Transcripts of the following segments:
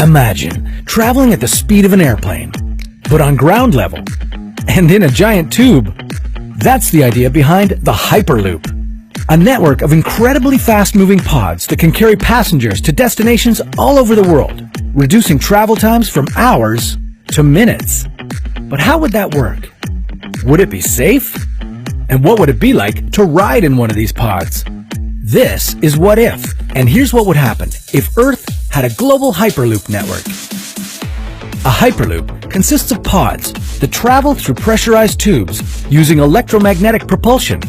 Imagine traveling at the speed of an airplane, but on ground level and in a giant tube. That's the idea behind the Hyperloop, a network of incredibly fast-moving pods that can carry passengers to destinations all over the world, reducing travel times from hours to minutes. But how would that work? Would it be safe? And what would it be like to ride in one of these pods? This is What If, and here's what would happen if Earth had a global Hyperloop network. A Hyperloop consists of pods that travel through pressurized tubes using electromagnetic propulsion.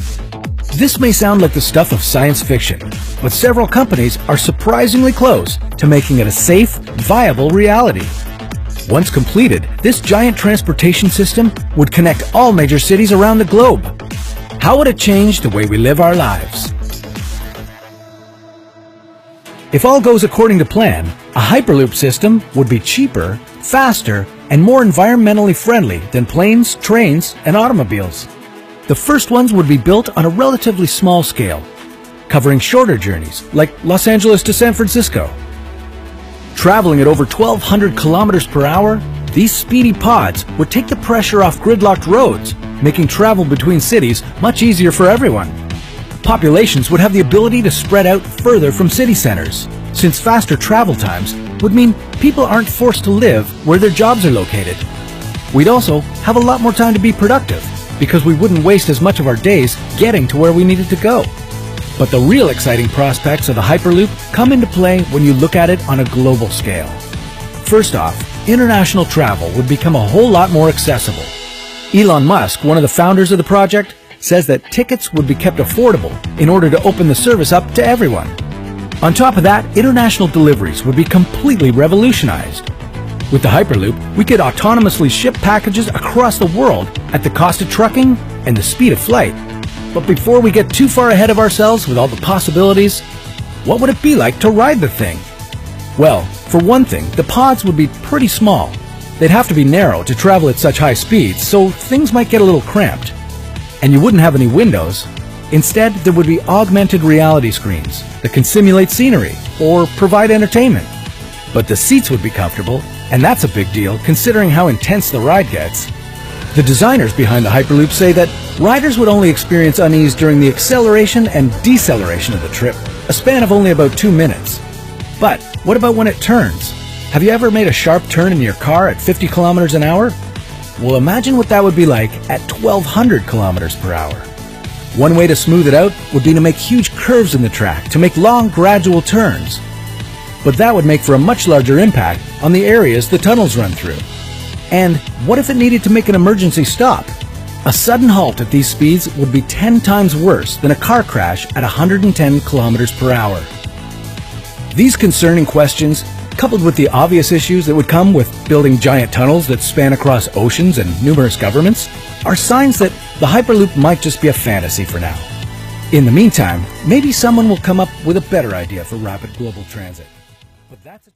This may sound like the stuff of science fiction, but several companies are surprisingly close to making it a safe, viable reality. Once completed, this giant transportation system would connect all major cities around the globe. How would it change the way we live our lives? If all goes according to plan, a Hyperloop system would be cheaper, faster, and more environmentally friendly than planes, trains, and automobiles. The first ones would be built on a relatively small scale, covering shorter journeys like Los Angeles to San Francisco. Traveling at over 1,200 kilometers per hour, these speedy pods would take the pressure off gridlocked roads, making travel between cities much easier for everyone. Populations would have the ability to spread out further from city centers, since faster travel times would mean people aren't forced to live where their jobs are located. We'd also have a lot more time to be productive, because we wouldn't waste as much of our days getting to where we needed to go. But the real exciting prospects of the Hyperloop come into play when you look at it on a global scale. First off, international travel would become a whole lot more accessible. Elon Musk, one of the founders of the project, says that tickets would be kept affordable in order to open the service up to everyone. On top of that, international deliveries would be completely revolutionized. With the Hyperloop, we could autonomously ship packages across the world at the cost of trucking and the speed of flight. But before we get too far ahead of ourselves with all the possibilities, what would it be like to ride the thing? Well, for one thing, the pods would be pretty small. They'd have to be narrow to travel at such high speeds, so things might get a little cramped. And you wouldn't have any windows. Instead, there would be augmented reality screens that can simulate scenery or provide entertainment. But the seats would be comfortable, and that's a big deal considering how intense the ride gets. The designers behind the Hyperloop say that riders would only experience unease during the acceleration and deceleration of the trip, a span of only about 2 minutes. But what about when it turns? Have you ever made a sharp turn in your car at 50 kilometers an hour? Well, imagine what that would be like at 1,200 kilometers per hour. One way to smooth it out would be to make huge curves in the track to make long, gradual turns. But that would make for a much larger impact on the areas the tunnels run through. And what if it needed to make an emergency stop? A sudden halt at these speeds would be 10 times worse than a car crash at 110 kilometers per hour. These concerning questions, coupled with the obvious issues that would come with building giant tunnels that span across oceans and numerous governments, are signs that the Hyperloop might just be a fantasy for now. In the meantime, maybe someone will come up with a better idea for rapid global transit. But that's